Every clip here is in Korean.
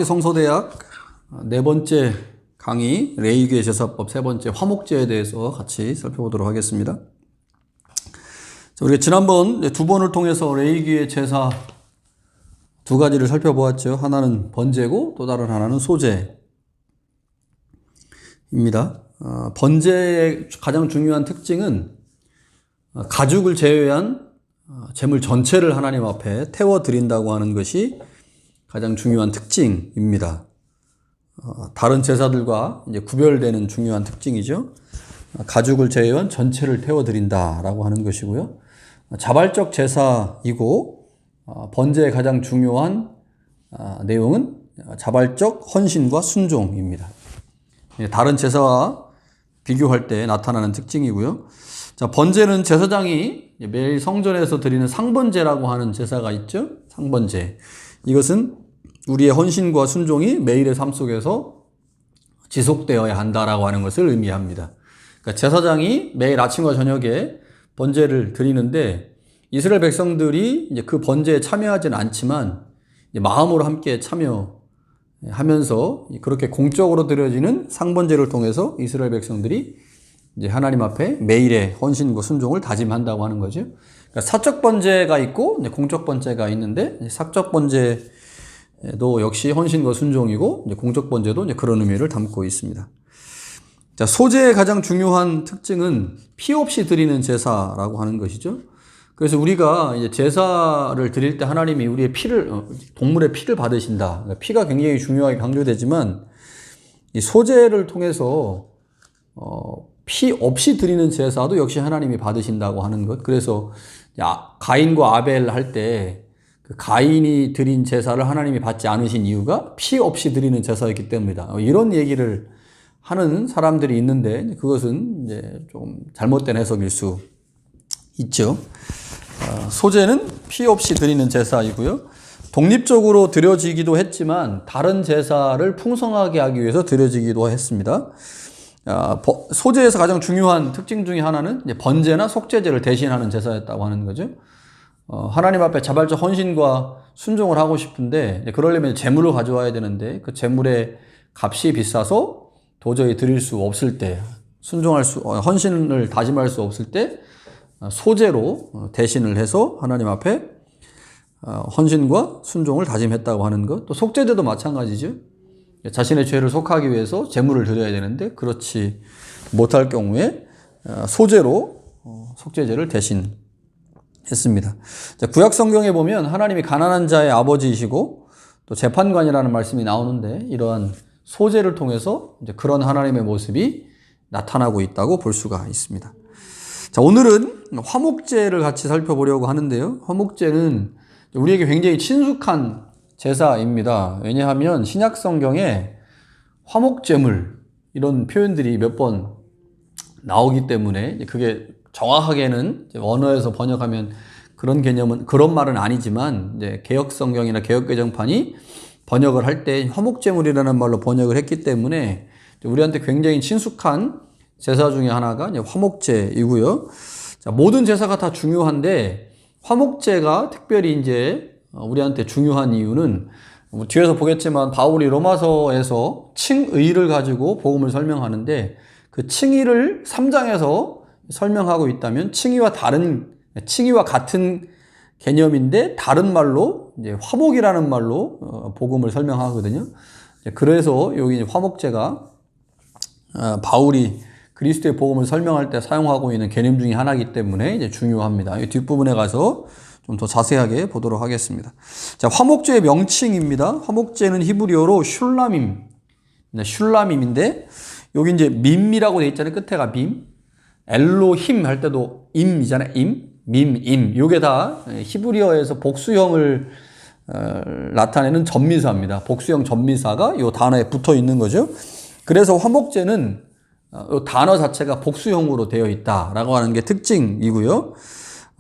성서대학 네 번째 강의 레위기의 제사법 세 번째 화목제에 대해서 같이 살펴보도록 하겠습니다. 우리가 지난번 두 번을 통해서 레위기의 제사 두 가지를 살펴보았죠. 하나는 번제고 또 다른 하나는 소제입니다. 번제의 가장 중요한 특징은 가죽을 제외한 제물 전체를 하나님 앞에 태워드린다고 하는 것이 가장 중요한 특징입니다. 다른 제사들과 이제 구별되는 중요한 특징이죠. 가죽을 제외한 전체를 태워드린다라고 하는 것이고요. 자발적 제사이고 번제의 가장 중요한 내용은 자발적 헌신과 순종입니다. 다른 제사와 비교할 때 나타나는 특징이고요. 자, 번제는 제사장이 매일 성전에서 드리는 상번제라고 하는 제사가 있죠. 상번제. 이것은 우리의 헌신과 순종이 매일의 삶 속에서 지속되어야 한다라고 하는 것을 의미합니다. 그러니까 제사장이 매일 아침과 저녁에 번제를 드리는데 이스라엘 백성들이 이제 그 번제에 참여하지는 않지만 마음으로 함께 참여하면서 그렇게 공적으로 드려지는 상번제를 통해서 이스라엘 백성들이 이제 하나님 앞에 매일의 헌신과 순종을 다짐한다고 하는 거죠. 그러니까 사적 번제가 있고 공적 번제가 있는데 사적 번제도 역시 헌신과 순종이고 공적 번제도 그런 의미를 담고 있습니다. 자, 소제의 가장 중요한 특징은 피 없이 드리는 제사라고 하는 것이죠. 그래서 우리가 이제 제사를 드릴 때 하나님이 우리의 동물의 피를 받으신다. 그러니까 피가 굉장히 중요하게 강조되지만 이 소제를 통해서 피 없이 드리는 제사도 역시 하나님이 받으신다고 하는 것. 그래서 가인과 아벨 할 때 그 가인이 드린 제사를 하나님이 받지 않으신 이유가 피 없이 드리는 제사였기 때문이다. 이런 얘기를 하는 사람들이 있는데 그것은 이제 좀 잘못된 해석일 수 있죠. 소제는 피 없이 드리는 제사이고요. 독립적으로 드려지기도 했지만 다른 제사를 풍성하게 하기 위해서 드려지기도 했습니다. 소제에서 가장 중요한 특징 중에 하나는 이제 번제나 속죄제를 대신하는 제사였다고 하는 거죠. 하나님 앞에 자발적 헌신과 순종을 하고 싶은데 그러려면 제물을 가져와야 되는데 그 제물의 값이 비싸서 도저히 드릴 수 없을 때 헌신을 다짐할 수 없을 때 소제로 대신을 해서 하나님 앞에 헌신과 순종을 다짐했다고 하는 것. 또 속죄제도 마찬가지죠. 자신의 죄를 속하기 위해서 제물을 드려야 되는데 그렇지 못할 경우에 소제로 속죄제를 대신했습니다. 구약 성경에 보면 하나님이 가난한 자의 아버지이시고 또 재판관이라는 말씀이 나오는데 이러한 소제를 통해서 이제 그런 하나님의 모습이 나타나고 있다고 볼 수가 있습니다. 자, 오늘은 화목제를 같이 살펴보려고 하는데요. 화목제는 우리에게 굉장히 친숙한 제사입니다. 왜냐하면 신약 성경에 화목제물 이런 표현들이 몇 번 나오기 때문에 그게 정확하게는 원어에서 번역하면 그런 개념은 그런 말은 아니지만 이제 개역 성경이나 개역 개정판이 번역을 할 때 화목제물이라는 말로 번역을 했기 때문에 우리한테 굉장히 친숙한 제사 중에 하나가 이제 화목제이고요. 자, 모든 제사가 다 중요한데 화목제가 특별히 이제 우리한테 중요한 이유는 뒤에서 보겠지만 바울이 로마서에서 칭의를 가지고 복음을 설명하는데 그 칭의를 3장에서 설명하고 있다면 칭의와 같은 개념인데 다른 말로 이제 화목이라는 말로 복음을 설명하거든요. 그래서 여기 화목제가 바울이 그리스도의 복음을 설명할 때 사용하고 있는 개념 중에 하나이기 때문에 이제 중요합니다. 이 뒷부분에 가서 좀 더 자세하게 보도록 하겠습니다. 자, 화목제의 명칭입니다. 화목제는 히브리어로 슐라밈인데 여기 이제 밈이라고 되어 있잖아요. 끝에가 밈. 엘로힘 할 때도 임이잖아요. 임. 요게 다 히브리어에서 복수형을 나타내는 전미사입니다. 복수형 전미사가 요 단어에 붙어 있는 거죠. 그래서 화목제는 요 단어 자체가 복수형으로 되어 있다라고 하는 게 특징이고요.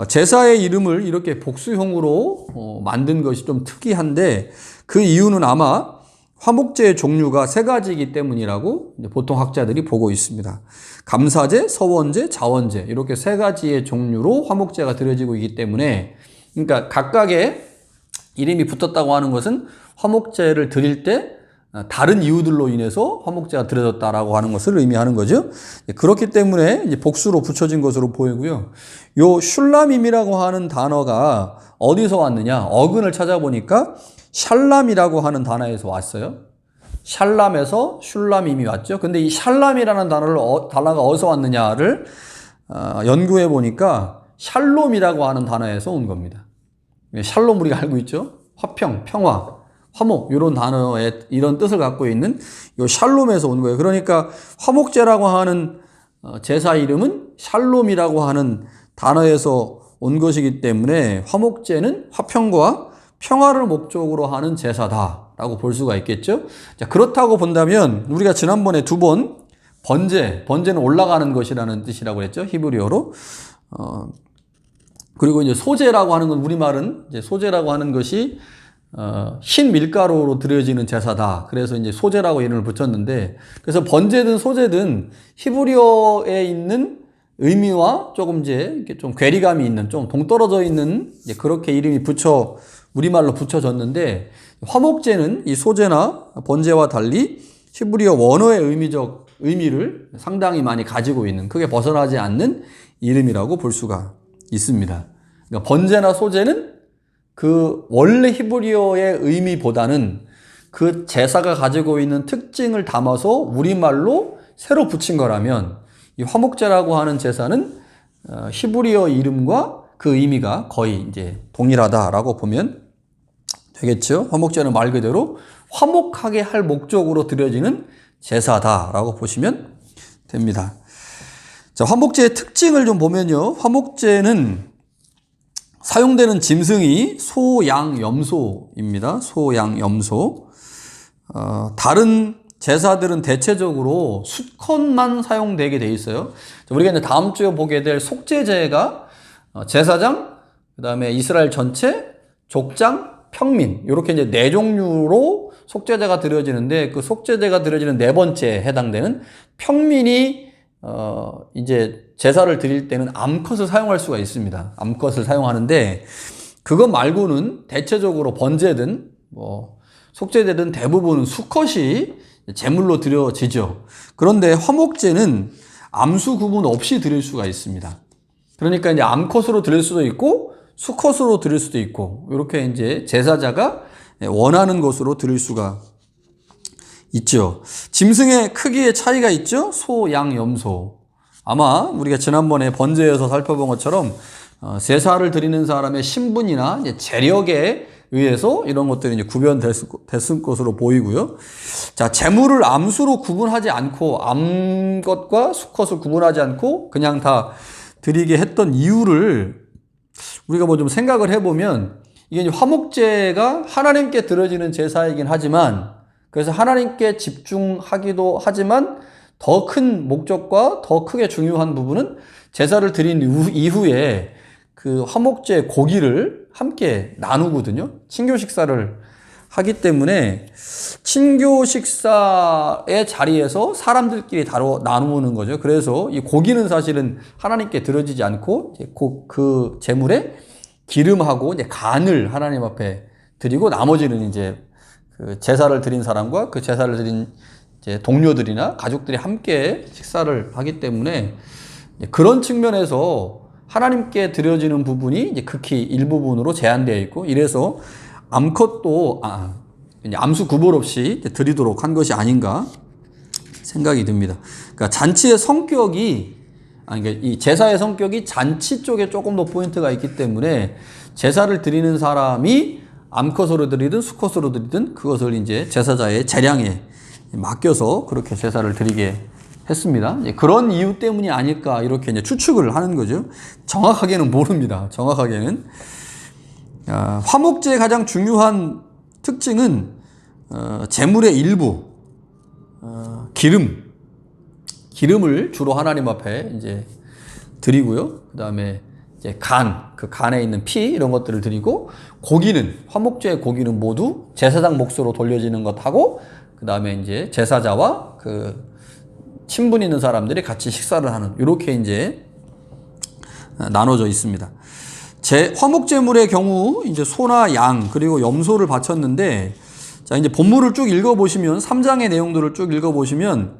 제사의 이름을 이렇게 복수형으로 만든 것이 좀 특이한데 그 이유는 아마 화목제의 종류가 세 가지이기 때문이라고 보통 학자들이 보고 있습니다. 감사제, 서원제, 자원제 이렇게 세 가지의 종류로 화목제가 드려지고 있기 때문에 그러니까 각각의 이름이 붙었다고 하는 것은 화목제를 드릴 때 다른 이유들로 인해서 화목제가 드려졌다라고 하는 것을 의미하는 거죠. 그렇기 때문에 이제 복수로 붙여진 것으로 보이고요. 요 슐람임이라고 하는 단어가 어디서 왔느냐? 어근을 찾아보니까 샬람이라고 하는 단어에서 왔어요. 샬람에서 슐람임이 왔죠. 근데 이 샬람이라는 단어가 어디서 왔느냐를 연구해 보니까 샬롬이라고 하는 단어에서 온 겁니다. 샬롬 우리가 알고 있죠? 화평, 평화, 화목 이런 단어의 이런 뜻을 갖고 있는 이 샬롬에서 온 거예요. 그러니까 화목제라고 하는 제사 이름은 샬롬이라고 하는 단어에서 온 것이기 때문에 화목제는 화평과 평화를 목적으로 하는 제사다라고 볼 수가 있겠죠. 자, 그렇다고 본다면 우리가 지난번에 2번 번제는 올라가는 것이라는 뜻이라고 했죠. 히브리어로. 그리고 이제 소제라고 하는 건 우리말은 이제 소제라고 하는 것이 흰 밀가루로 드려지는 제사다. 그래서 이제 소제라고 이름을 붙였는데, 그래서 번제든 소제든 히브리어에 있는 의미와 조금 이제 이렇게 좀 괴리감이 있는, 좀 동떨어져 있는 이제 그렇게 이름이 우리말로 붙여졌는데, 화목제는 이 소제나 번제와 달리 히브리어 원어의 의미를 상당히 많이 가지고 있는, 크게 벗어나지 않는 이름이라고 볼 수가 있습니다. 그러니까 번제나 소제는 그 원래 히브리어의 의미보다는 그 제사가 가지고 있는 특징을 담아서 우리말로 새로 붙인 거라면, 이 화목제라고 하는 제사는 히브리어 이름과 그 의미가 거의 이제 동일하다라고 보면 되겠죠. 화목제는 말 그대로 화목하게 할 목적으로 드려지는 제사다라고 보시면 됩니다. 자, 화목제의 특징을 좀 보면요. 화목제는 사용되는 짐승이 소, 양, 염소입니다. 소, 양, 염소. 다른 제사들은 대체적으로 수컷만 사용되게 돼 있어요. 우리가 이제 다음 주에 보게 될 속죄제가 제사장, 그 다음에 이스라엘 전체, 족장, 평민, 이렇게 이제 4종류로 속죄제가 드려지는데, 그 속죄제가 드려지는 4번째에 해당되는 평민이 이제 제사를 드릴 때는 암컷을 사용할 수가 있습니다. 암컷을 사용하는데, 그것 말고는 대체적으로 번제든 속죄제든 대부분은 수컷이 제물로 드려지죠. 그런데 화목제는 암수 구분 없이 드릴 수가 있습니다. 그러니까 이제 암컷으로 드릴 수도 있고 수컷으로 드릴 수도 있고, 이렇게 이제 제사자가 원하는 것으로 드릴 수가 있죠. 짐승의 크기의 차이가 있죠. 소, 양, 염소. 아마 우리가 지난번에 번제에서 살펴본 것처럼 제사를 드리는 사람의 신분이나 이제 재력에 의해서 이런 것들이 이제 구별됐을 것으로 보이고요. 자, 제물을 암수로 구분하지 않고, 암것과 수컷을 구분하지 않고 그냥 다 드리게 했던 이유를 우리가 뭐 좀 생각을 해보면, 이게 이제 화목제가 하나님께 드려지는 제사이긴 하지만, 그래서 하나님께 집중하기도 하지만 더 큰 목적과 더 크게 중요한 부분은 제사를 드린 이후에 그 화목제 고기를 함께 나누거든요. 친교 식사를 하기 때문에 친교 식사의 자리에서 사람들끼리 나누는 거죠. 그래서 이 고기는 사실은 하나님께 드려지지 않고 그 제물에 기름하고 이제 간을 하나님 앞에 드리고, 나머지는 이제 그 제사를 드린 사람과 그 제사를 드린 이제 동료들이나 가족들이 함께 식사를 하기 때문에 그런 측면에서 하나님께 드려지는 부분이 이제 극히 일부분으로 제한되어 있고, 이래서 암컷도 암수 구분 없이 드리도록 한 것이 아닌가 생각이 듭니다. 그러니까 잔치의 성격이, 그러니까 이 제사의 성격이 잔치 쪽에 조금 더 포인트가 있기 때문에 제사를 드리는 사람이 암컷으로 드리든 수컷으로 드리든 그것을 이제 제사자의 재량에 맡겨서 그렇게 제사를 드리게 했습니다. 그런 이유 때문이 아닐까 이렇게 이제 추측을 하는 거죠. 정확하게는 모릅니다. 정확하게는. 화목제의 가장 중요한 특징은 제물의 일부, 기름을 주로 하나님 앞에 이제 드리고요. 그 다음에 이제 그 간에 있는 피 이런 것들을 드리고, 화목제의 고기는 모두 제사장 몫으로 돌려지는 것하고, 그 다음에 이제 제사자와 그 친분 있는 사람들이 같이 식사를 하는, 이렇게 이제 나눠져 있습니다. 화목제물의 경우 이제 소나 양 그리고 염소를 바쳤는데, 자, 이제 본문을 쭉 읽어보시면 3장의 내용들을 쭉 읽어보시면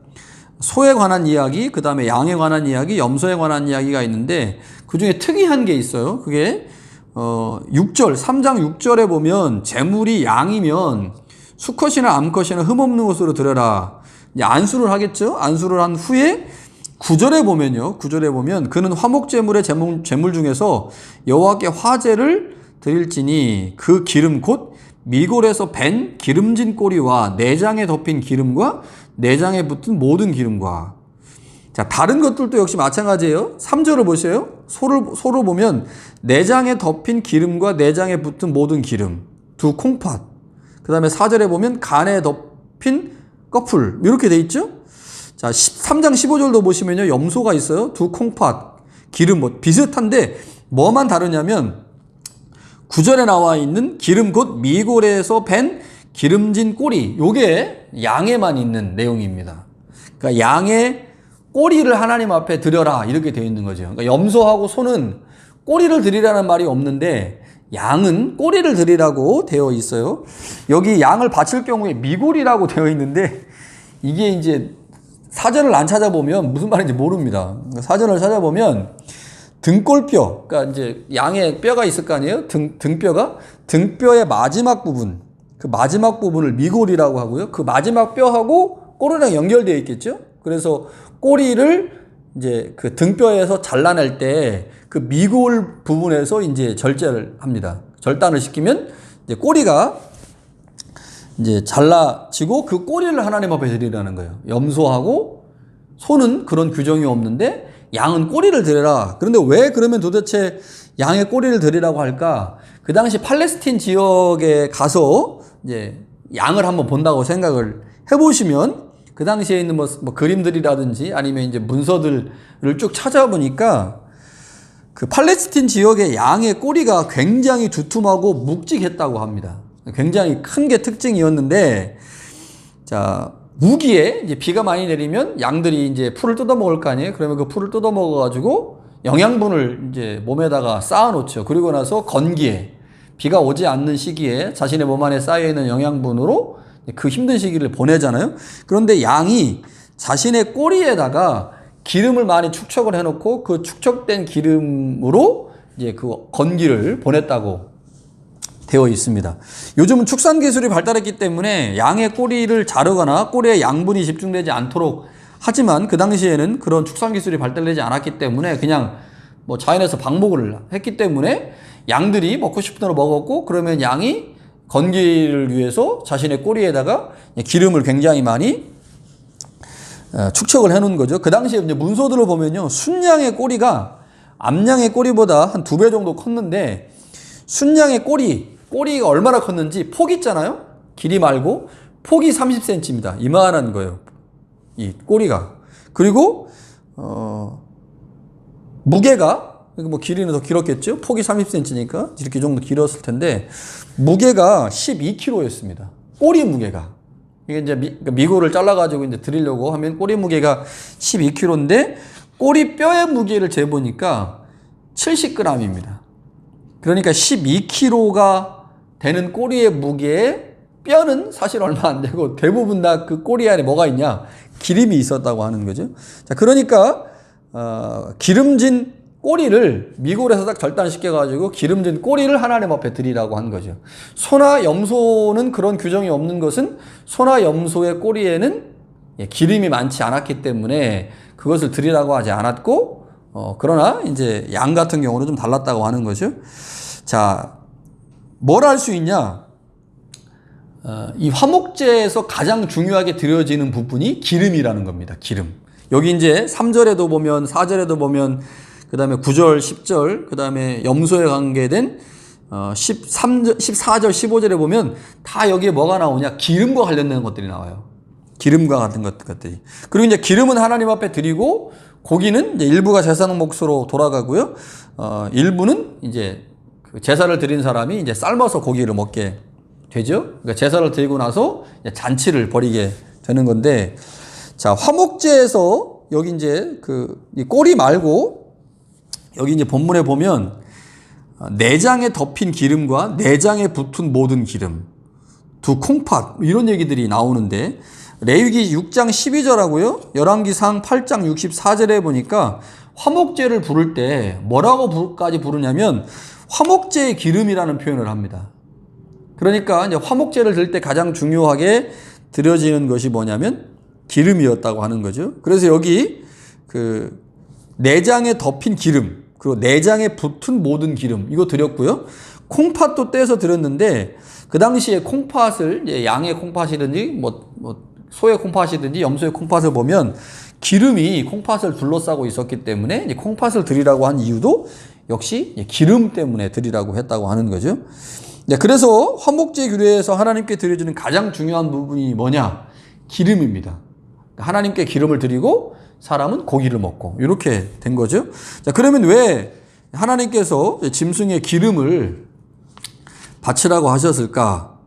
소에 관한 이야기, 그 다음에 양에 관한 이야기, 염소에 관한 이야기가 있는데 그 중에 특이한 게 있어요. 그게 6절, 3장 6절에 보면 재물이 양이면 수컷이나 암컷이나 흠없는 것으로 드려라. 이제 안수를 하겠죠. 안수를 한 후에 9절에 보면요. 9절에 보면 그는 화목제물의 제물 중에서 여호와께 화제를 드릴지니 그 기름 곧 미골에서 밴 기름진 꼬리와 내장에 덮인 기름과 내장에 붙은 모든 기름과. 자, 다른 것들도 역시 마찬가지예요. 3절을 보세요. 소를 보면 내장에 덮인 기름과 내장에 붙은 모든 기름, 두 콩팥. 그 다음에 4절에 보면 간에 덮인 꺼풀, 이렇게 돼 있죠. 자, 3장 15절도 보시면요, 염소가 있어요. 두 콩팥, 기름, 뭐 비슷한데 뭐만 다르냐면 9절에 나와 있는 기름 곧 미골에서 밴 기름진 꼬리, 요게 양에만 있는 내용입니다. 그러니까 양의 꼬리를 하나님 앞에 드려라, 이렇게 되어 있는 거죠. 그러니까 염소하고 소는 꼬리를 드리라는 말이 없는데 양은 꼬리를 드리라고 되어 있어요. 여기 양을 바칠 경우에 미골이라고 되어 있는데 이게 이제 사전을 안 찾아보면 무슨 말인지 모릅니다. 사전을 찾아보면 등골뼈, 그러니까 이제 양의 뼈가 있을 거 아니에요? 등뼈가, 등뼈의 마지막 부분, 그 마지막 부분을 미골이라고 하고요. 그 마지막 뼈하고 꼬리랑 연결되어 있겠죠? 그래서 꼬리를 이제 그 등뼈에서 잘라낼 때 그 미골 부분에서 이제 절제를 합니다. 절단을 시키면 이제 꼬리가 이제 잘라지고 그 꼬리를 하나님 앞에 드리라는 거예요. 염소하고 소는 그런 규정이 없는데 양은 꼬리를 드려라. 그런데 왜 그러면 도대체 양의 꼬리를 드리라고 할까? 그 당시 팔레스틴 지역에 가서 이제 양을 한번 본다고 생각을 해보시면 그 당시에 있는 뭐 그림들이라든지 아니면 이제 문서들을 쭉 찾아보니까 그 팔레스틴 지역의 양의 꼬리가 굉장히 두툼하고 묵직했다고 합니다. 굉장히 큰 게 특징이었는데, 자, 우기에 이제 비가 많이 내리면 양들이 이제 풀을 뜯어 먹을 거 아니에요? 그러면 그 풀을 뜯어 먹어가지고 영양분을 이제 몸에다가 쌓아 놓죠. 그리고 나서 건기에, 비가 오지 않는 시기에 자신의 몸 안에 쌓여있는 영양분으로 그 힘든 시기를 보내잖아요. 그런데 양이 자신의 꼬리에다가 기름을 많이 축적을 해놓고 그 축적된 기름으로 이제 그 건기를 보냈다고 되어 있습니다. 요즘은 축산 기술이 발달했기 때문에 양의 꼬리를 자르거나 꼬리에 양분이 집중되지 않도록 하지만 그 당시에는 그런 축산 기술이 발달되지 않았기 때문에 그냥 뭐 자연에서 방목을 했기 때문에 양들이 먹고 싶은 대로 먹었고, 그러면 양이 건기를 위해서 자신의 꼬리에다가 기름을 굉장히 많이 축적을 해놓은 거죠. 그 당시에 이제 문서들을 보면요, 순양의 꼬리가 암양의 꼬리보다 한 2배 정도 컸는데, 순양의 꼬리가 얼마나 컸는지 폭 있잖아요. 길이 말고 폭이 30cm입니다. 이만한 거예요, 이 꼬리가. 그리고 무게가, 뭐 길이는 더 길었겠죠. 폭이 30cm니까 이렇게 정도 길었을 텐데 무게가 12kg였습니다. 꼬리 무게가. 이게 이제 미골을 잘라가지고 이제 드리려고 하면 꼬리 무게가 12kg인데 꼬리 뼈의 무게를 재보니까 70g입니다. 그러니까 12kg가 되는 꼬리의 무게에 뼈는 사실 얼마 안 되고 대부분 다 그 꼬리 안에 뭐가 있냐? 기름이 있었다고 하는 거죠. 자, 그러니까 기름진 꼬리를 미골에서 딱 절단시켜가지고 기름진 꼬리를 하나님 앞에 드리라고 한 거죠. 소나 염소는 그런 규정이 없는 것은 소나 염소의 꼬리에는 기름이 많지 않았기 때문에 그것을 드리라고 하지 않았고, 그러나 이제 양 같은 경우는 좀 달랐다고 하는 거죠. 자, 뭘 할 수 있냐? 이 화목제에서 가장 중요하게 드려지는 부분이 기름이라는 겁니다. 기름. 여기 이제 3절에도 보면 4절에도 보면 그 다음에 9절, 10절, 그 다음에 염소에 관계된 14절, 15절에 보면 다 여기에 뭐가 나오냐? 기름과 관련된 것들이 나와요. 기름과 같은 것들이. 그리고 이제 기름은 하나님 앞에 드리고 고기는 이제 일부가 제사장 몫으로 돌아가고요. 일부는 이제 그 제사를 드린 사람이 이제 삶아서 고기를 먹게 되죠. 그러니까 제사를 드리고 나서 잔치를 벌이게 되는 건데, 자, 화목제에서 여기 이제 이 꼬리 말고 여기 이제 본문에 보면 내장에 덮인 기름과 내장에 붙은 모든 기름, 두 콩팥 이런 얘기들이 나오는데 레위기 6장 12절하고요. 열왕기상 8장 64절에 보니까 화목제를 부를 때 뭐라고까지 부르냐면 화목제의 기름이라는 표현을 합니다. 그러니까 이제 화목제를 드릴 때 가장 중요하게 드려지는 것이 뭐냐면 기름이었다고 하는 거죠. 그래서 여기 그 내장에 덮인 기름, 그리고 내장에 붙은 모든 기름 이거 드렸고요. 콩팥도 떼서 드렸는데 그 당시에 콩팥을 이제 양의 콩팥이든지 소의 콩팥이든지 염소의 콩팥을 보면 기름이 콩팥을 둘러싸고 있었기 때문에 이제 콩팥을 드리라고 한 이유도 역시 기름 때문에 드리라고 했다고 하는 거죠. 네, 그래서 화목제 규례에서 하나님께 드려지는 가장 중요한 부분이 뭐냐? 기름입니다. 하나님께 기름을 드리고 사람은 고기를 먹고 이렇게 된 거죠. 자, 그러면 왜 하나님께서 짐승의 기름을 바치라고 하셨을까?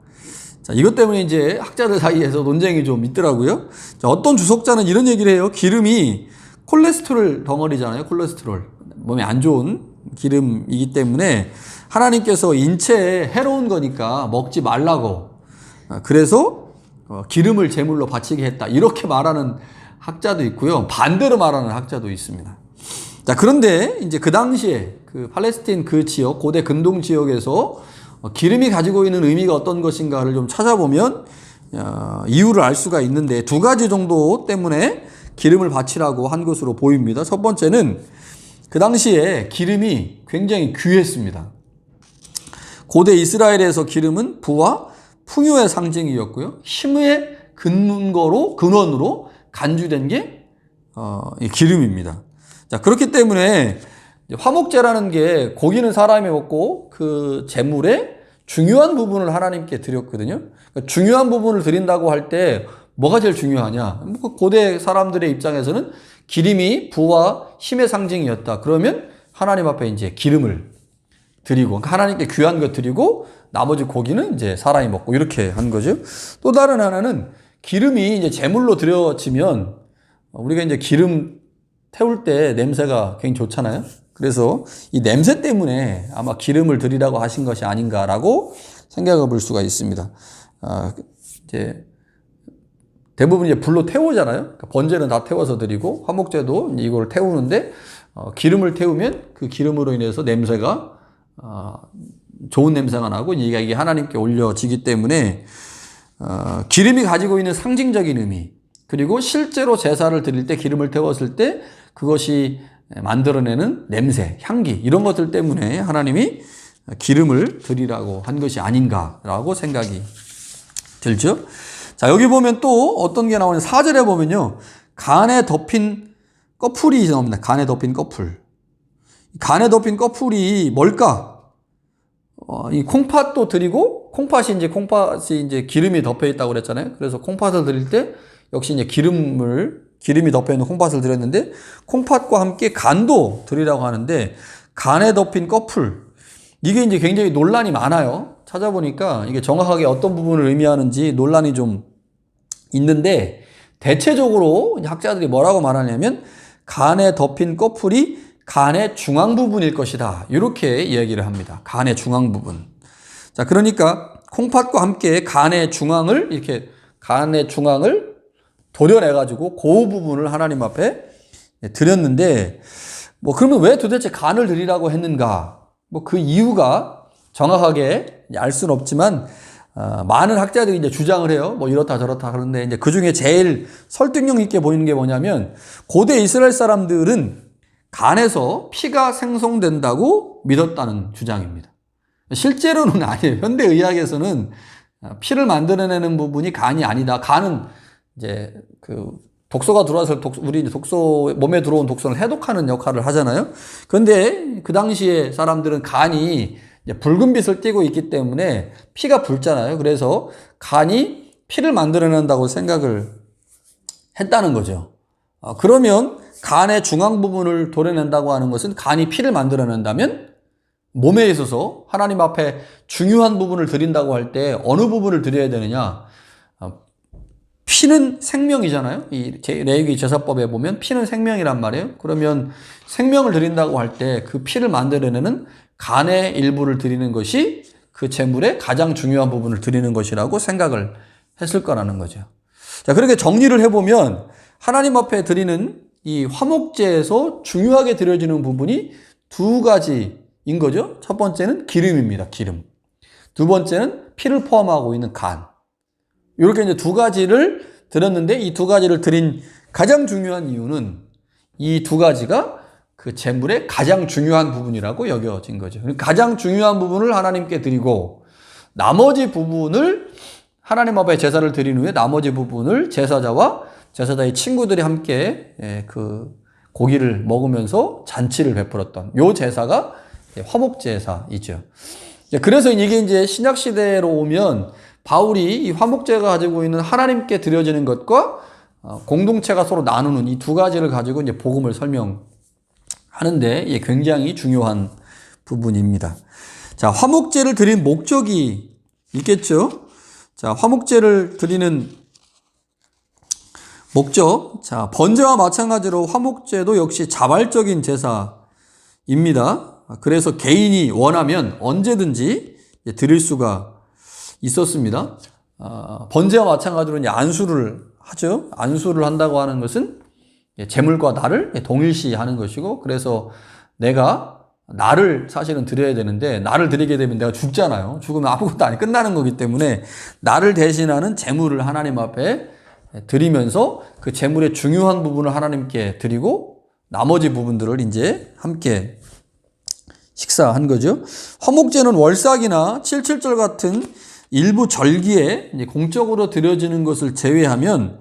자, 이것 때문에 이제 학자들 사이에서 논쟁이 좀 있더라고요. 자, 어떤 주석자는 이런 얘기를 해요. 기름이 콜레스테롤 덩어리잖아요. 콜레스테롤. 몸에 안 좋은 기름이기 때문에 하나님께서 인체에 해로운 거니까 먹지 말라고. 그래서 기름을 제물로 바치게 했다. 이렇게 말하는 학자도 있고요. 반대로 말하는 학자도 있습니다. 자, 그런데 이제 그 당시에 그 팔레스틴 그 지역, 고대 근동 지역에서 기름이 가지고 있는 의미가 어떤 것인가를 좀 찾아보면 이유를 알 수가 있는데 두 가지 정도 때문에 기름을 바치라고 한 것으로 보입니다. 첫 번째는 그 당시에 기름이 굉장히 귀했습니다. 고대 이스라엘에서 기름은 부와 풍요의 상징이었고요. 힘의 근원으로 간주된 게 이 기름입니다. 자, 그렇기 때문에 화목제라는 게 고기는 사람이 먹고 그 제물의 중요한 부분을 하나님께 드렸거든요. 그러니까 중요한 부분을 드린다고 할 때 뭐가 제일 중요하냐? 고대 사람들의 입장에서는 기름이 부와 힘의 상징이었다. 그러면 하나님 앞에 이제 기름을 드리고 하나님께 귀한 것 드리고 나머지 고기는 이제 사람이 먹고 이렇게 한 거죠. 또 다른 하나는 기름이 이제 제물로 드려지면 우리가 이제 기름 태울 때 냄새가 굉장히 좋잖아요. 그래서 이 냄새 때문에 아마 기름을 드리라고 하신 것이 아닌가라고 생각해 볼 수가 있습니다. 이제 대부분 이제 불로 태우잖아요. 그러니까 번제는 다 태워서 드리고 화목제도 이걸 태우는데 기름을 태우면 그 기름으로 인해서 냄새가 좋은 냄새가 나고 이게 하나님께 올려지기 때문에 기름이 가지고 있는 상징적인 의미 그리고 실제로 제사를 드릴 때 기름을 태웠을 때 그것이 만들어내는 냄새, 향기 이런 것들 때문에 하나님이 기름을 드리라고 한 것이 아닌가라고 생각이 들죠. 자, 여기 보면 또 어떤 게 나오냐 4절에 보면요. 간에 덮인 꺼풀이 나옵니다. 간에 덮인 꺼풀. 간에 덮인 꺼풀이 뭘까? 이 콩팥도 드리고 콩팥이 이제 기름이 덮여 있다고 그랬잖아요. 그래서 콩팥을 드릴 때 역시 이제 기름이 덮여 있는 콩팥을 드렸는데 콩팥과 함께 간도 드리라고 하는데 간에 덮인 꺼풀 이게 이제 굉장히 논란이 많아요. 찾아보니까 이게 정확하게 어떤 부분을 의미하는지 논란이 좀 있는데 대체적으로 학자들이 뭐라고 말하냐면 간에 덮인 꺼풀이 간의 중앙 부분일 것이다. 이렇게 이야기를 합니다. 간의 중앙 부분. 자, 그러니까 콩팥과 함께 간의 중앙을 도려내가지고 그 부분을 하나님 앞에 드렸는데 그러면 왜 도대체 간을 드리라고 했는가? 그 이유가 정확하게 알 수는 없지만 많은 학자들이 이제 주장을 해요. 이렇다 저렇다 그런데 이제 그 중에 제일 설득력 있게 보이는 게 뭐냐면 고대 이스라엘 사람들은 간에서 피가 생성된다고 믿었다는 주장입니다. 실제로는 아니에요. 현대의학에서는 피를 만들어내는 부분이 간이 아니다. 간은 이제 그 독소가 들어와서 우리 몸에 들어온 독소를 해독하는 역할을 하잖아요. 그런데 그 당시에 사람들은 간이 이제 붉은 빛을 띠고 있기 때문에 피가 붉잖아요. 그래서 간이 피를 만들어낸다고 생각을 했다는 거죠. 그러면 간의 중앙 부분을 도려낸다고 하는 것은 간이 피를 만들어낸다면 몸에 있어서 하나님 앞에 중요한 부분을 드린다고 할 때 어느 부분을 드려야 되느냐? 피는 생명이잖아요. 이 레위기 제사법에 보면 피는 생명이란 말이에요. 그러면 생명을 드린다고 할 때 그 피를 만들어내는 간의 일부를 드리는 것이 그 제물의 가장 중요한 부분을 드리는 것이라고 생각을 했을 거라는 거죠. 자, 그렇게 정리를 해보면 하나님 앞에 드리는 이 화목제에서 중요하게 드려지는 부분이 두 가지인 거죠. 첫 번째는 기름입니다. 기름. 두 번째는 피를 포함하고 있는 간. 이렇게 이제 두 가지를 드렸는데 이 두 가지를 드린 가장 중요한 이유는 이 두 가지가 그 제물의 가장 중요한 부분이라고 여겨진 거죠. 가장 중요한 부분을 하나님께 드리고 나머지 부분을 하나님 앞에 제사를 드린 후에 나머지 부분을 제사자와 제사자의 친구들이 함께 그 고기를 먹으면서 잔치를 베풀었던 요 제사가 화목제사이죠. 그래서 이게 이제 신약 시대로 오면 바울이 이 화목제가 가지고 있는 하나님께 드려지는 것과 공동체가 서로 나누는 이 두 가지를 가지고 이제 복음을 설명하는데 굉장히 중요한 부분입니다. 자, 화목제를 드린 목적이 있겠죠? 자, 화목제를 드리는 목적. 자, 번제와 마찬가지로 화목제도 역시 자발적인 제사입니다. 그래서 개인이 원하면 언제든지 드릴 수가 있었습니다. 번제와 마찬가지로 이제 안수를 하죠. 안수를 한다고 하는 것은 제물과 나를 동일시하는 것이고, 그래서 내가 나를 사실은 드려야 되는데 나를 드리게 되면 내가 죽잖아요. 죽으면 아무것도 안 끝나는 거기 때문에 나를 대신하는 제물을 하나님 앞에 드리면서 그 제물의 중요한 부분을 하나님께 드리고 나머지 부분들을 이제 함께 식사한 거죠. 화목제는 월삭이나 칠칠절 같은 일부 절기에 이제 공적으로 드려지는 것을 제외하면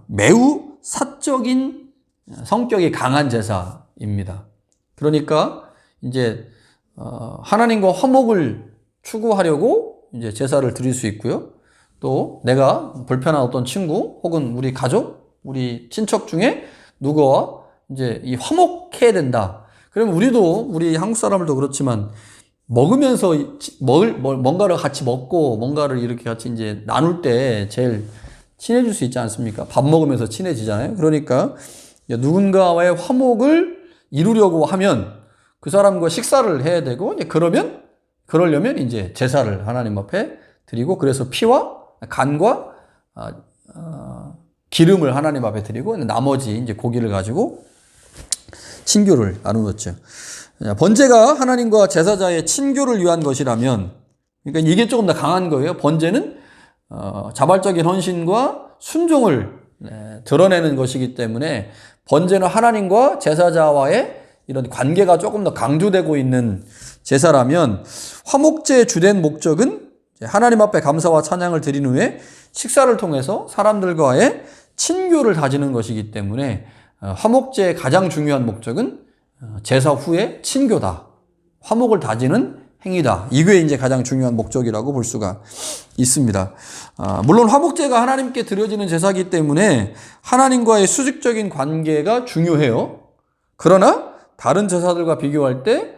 매우 사적인 성격이 강한 제사입니다. 그러니까 이제 하나님과 화목을 추구하려고 이제 제사를 드릴 수 있고요. 또 내가 불편한 어떤 친구 혹은 우리 가족, 우리 친척 중에 누구와 이제 이 화목해야 된다. 그러면 우리 한국 사람들도 그렇지만 먹으면서 뭔가를 같이 먹고 뭔가를 이렇게 같이 이제 나눌 때 제일 친해질 수 있지 않습니까? 밥 먹으면서 친해지잖아요. 그러니까 누군가와의 화목을 이루려고 하면 그 사람과 식사를 해야 되고, 그러려면 이제 제사를 하나님 앞에 드리고, 그래서 피와 간과 기름을 하나님 앞에 드리고, 나머지 이제 고기를 가지고 친교를 나누었죠. 번제가 하나님과 제사자의 친교를 위한 것이라면, 그러니까 이게 조금 더 강한 거예요. 번제는 자발적인 헌신과 순종을 드러내는 것이기 때문에 번제는 하나님과 제사자와의 이런 관계가 조금 더 강조되고 있는 제사라면, 화목제의 주된 목적은 하나님 앞에 감사와 찬양을 드린 후에 식사를 통해서 사람들과의 친교를 다지는 것이기 때문에 화목제의 가장 중요한 목적은 제사 후에 친교다. 화목을 다지는 행위다. 이게 이제 가장 중요한 목적이라고 볼 수가 있습니다. 물론 화목제가 하나님께 드려지는 제사이기 때문에 하나님과의 수직적인 관계가 중요해요. 그러나 다른 제사들과 비교할 때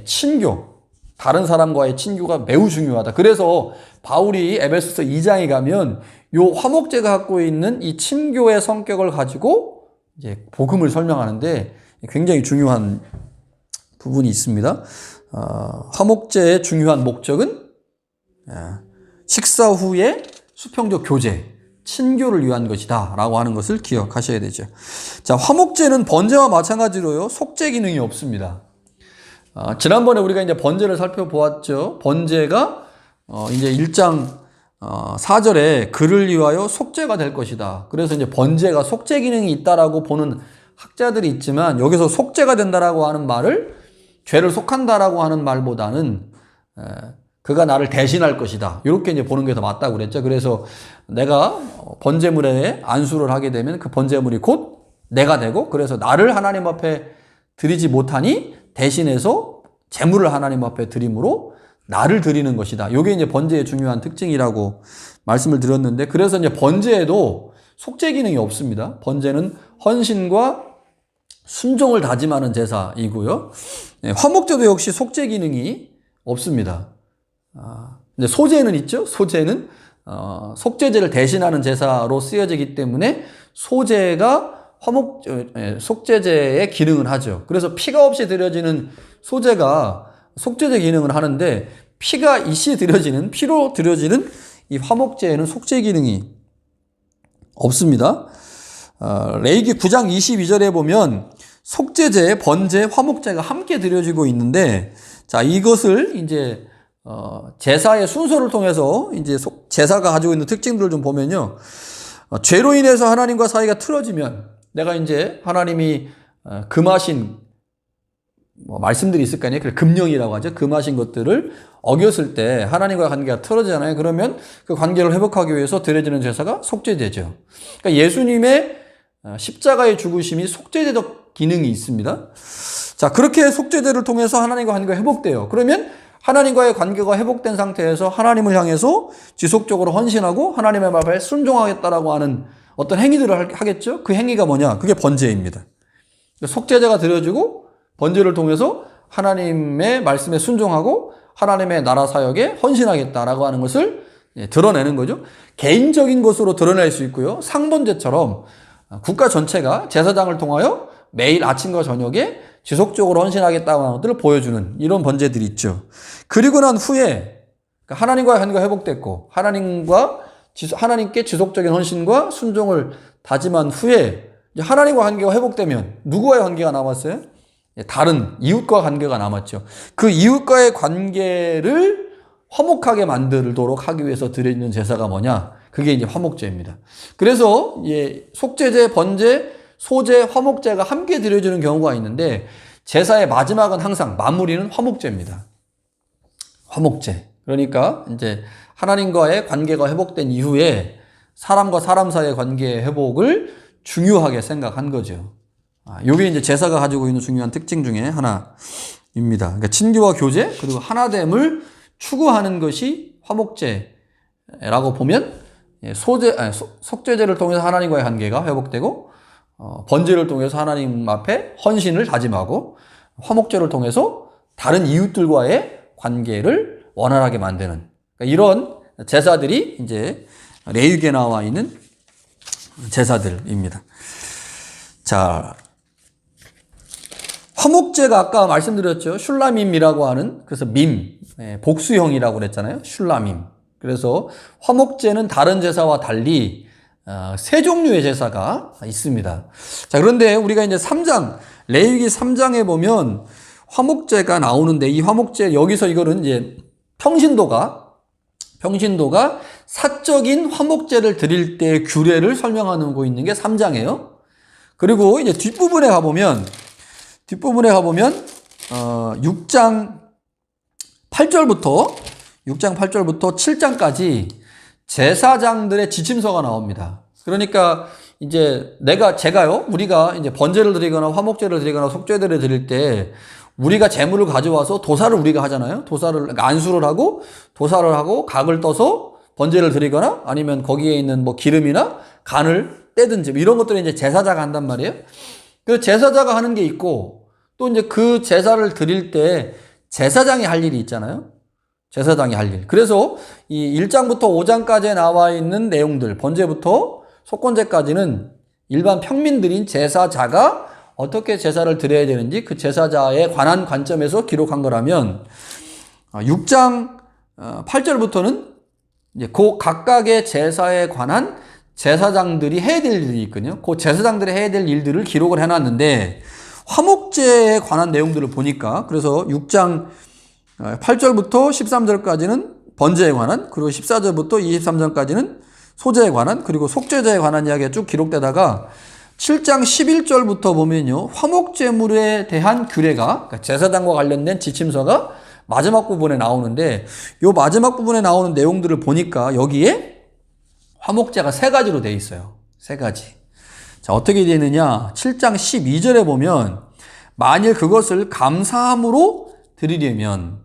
친교, 다른 사람과의 친교가 매우 중요하다. 그래서 바울이 에베소서 2장에 가면 요 화목제가 갖고 있는 이 친교의 성격을 가지고 이제 복음을 설명하는데 굉장히 중요한 부분이 있습니다. 화목제의 중요한 목적은 식사 후에 수평적 교제, 친교를 위한 것이다 라고 하는 것을 기억하셔야 되죠. 자, 화목제는 번제와 마찬가지로요, 속죄 기능이 없습니다. 지난번에 우리가 이제 번제를 살펴보았죠. 번제가 이제 1장 4절에 그를 위하여 속죄가 될 것이다. 그래서 이제 번제가 속죄 기능이 있다라고 보는 학자들이 있지만, 여기서 속죄가 된다라고 하는 말을 죄를 속한다라고 하는 말보다는 그가 나를 대신할 것이다, 이렇게 이제 보는 게 더 맞다고 그랬죠. 그래서 내가 번제물에 안수를 하게 되면 그 번제물이 곧 내가 되고, 그래서 나를 하나님 앞에 드리지 못하니 대신해서 제물을 하나님 앞에 드림으로 나를 드리는 것이다. 이게 이제 번제의 중요한 특징이라고 말씀을 드렸는데, 그래서 이제 번제에도 속죄 기능이 없습니다. 번제는 헌신과 순종을 다짐하는 제사이고요. 화목제도 역시 속죄 기능이 없습니다. 근데 소제는 있죠. 소제는 속죄제를 대신하는 제사로 쓰여지기 때문에 소제가 속죄제의 기능을 하죠. 그래서 피가 없이 드려지는 소제가 속죄제 기능을 하는데, 피가 이씨 드려지는, 피로 드려지는 이 화목제에는 속죄 기능이 없습니다. 레위기 9장 22절에 보면 속죄제, 번제, 화목제가 함께 드려지고 있는데, 자, 이것을 이제 제사의 순서를 통해서 이제 제사가 가지고 있는 특징들을 좀 보면요. 죄로 인해서 하나님과 사이가 틀어지면 내가 이제 하나님이 금하신 말씀들이 있을 거 아니에요. 그래, 금령이라고 하죠. 금하신 것들을 어겼을 때 하나님과 관계가 틀어지잖아요. 그러면 그 관계를 회복하기 위해서 드려지는 제사가 속죄제죠. 그러니까 예수님의 십자가의 죽으심이 속죄제적 기능이 있습니다. 자, 그렇게 속죄제를 통해서 하나님과 관계가 회복돼요. 그러면 하나님과의 관계가 회복된 상태에서 하나님을 향해서 지속적으로 헌신하고 하나님의 말에 순종하겠다라고 하는 어떤 행위들을 하겠죠. 그 행위가 뭐냐? 그게 번제입니다. 속죄제가 드려지고 번제를 통해서 하나님의 말씀에 순종하고 하나님의 나라 사역에 헌신하겠다라고 하는 것을 드러내는 거죠. 개인적인 것으로 드러낼 수 있고요. 상번제처럼 국가 전체가 제사장을 통하여 매일 아침과 저녁에 지속적으로 헌신하겠다고 하는 것들을 보여주는 이런 번제들이 있죠. 그리고 난 후에 하나님과의 관계가 회복됐고 하나님께 지속적인 헌신과 순종을 다짐한 후에 하나님과 관계가 회복되면 누구와의 관계가 남았어요? 다른 이웃과 관계가 남았죠. 그 이웃과의 관계를 화목하게 만들도록 하기 위해서 드리는 제사가 뭐냐? 그게 이제 화목제입니다. 그래서 속죄제, 번제, 소제, 화목제가 함께 드려지는 경우가 있는데 제사의 마지막은 항상 마무리는 화목제입니다. 화목제. 그러니까 이제 하나님과의 관계가 회복된 이후에 사람과 사람 사이의 관계의 회복을 중요하게 생각한 거죠. 이게 이제 제사가 가지고 있는 중요한 특징 중에 하나입니다. 그러니까 친교와 교제 그리고 하나됨을 추구하는 것이 화목제라고 보면 속죄제를 통해서 하나님과의 관계가 회복되고 번제를 통해서 하나님 앞에 헌신을 다짐하고 화목제를 통해서 다른 이웃들과의 관계를 원활하게 만드는 그러니까 이런 제사들이 이제 레위기에 나와 있는 제사들입니다. 자, 화목제가 아까 말씀드렸죠. 슐라밈이라고 하는 그래서 복수형이라고 그랬잖아요. 슐라밈. 그래서 화목제는 다른 제사와 달리 세 종류의 제사가 있습니다. 자, 그런데 우리가 이제 레위기 3장에 보면 화목제가 나오는데 이 화목제 여기서 이거는 이제 평신도가 사적인 화목제를 드릴 때의 규례를 설명하고 있는 게 3장이에요. 그리고 이제 뒷부분에 가보면 6장 8절부터 7장까지 제사장들의 지침서가 나옵니다. 그러니까 이제 우리가 이제 번제를 드리거나 화목제를 드리거나 속죄제를 드릴 때 우리가 제물을 가져와서 도사를 우리가 하잖아요. 안수를 하고 도사를 하고 각을 떠서 번제를 드리거나 아니면 거기에 있는 뭐 기름이나 간을 떼든지 이런 것들을 이제 제사자가 한단 말이에요. 그 제사자가 하는 게 있고 또 이제 그 제사를 드릴 때 제사장이 할 일이 있잖아요. 제사장이 할 일. 그래서 이 1장부터 5장까지에 나와 있는 내용들, 번제부터 속건제까지는 일반 평민들인 제사자가 어떻게 제사를 드려야 되는지 그 제사자에 관한 관점에서 기록한 거라면 6장 8절부터는 이제 그 각각의 제사에 관한 제사장들이 해야 될 일이 있거든요. 그 제사장들이 해야 될 일들을 기록을 해놨는데 화목제에 관한 내용들을 보니까 그래서 6장 8절부터 13절까지는 번제에 관한 그리고 14절부터 23절까지는 소제에 관한 그리고 속죄제에 관한 이야기가 쭉 기록되다가 7장 11절부터 보면요. 화목제물에 대한 규례가 그러니까 제사장과 관련된 지침서가 마지막 부분에 나오는데 이 마지막 부분에 나오는 내용들을 보니까 여기에 화목제가 3가지로 되어 있어요. 3가지. 자, 어떻게 되느냐? 7장 12절에 보면 만일 그것을 감사함으로 드리려면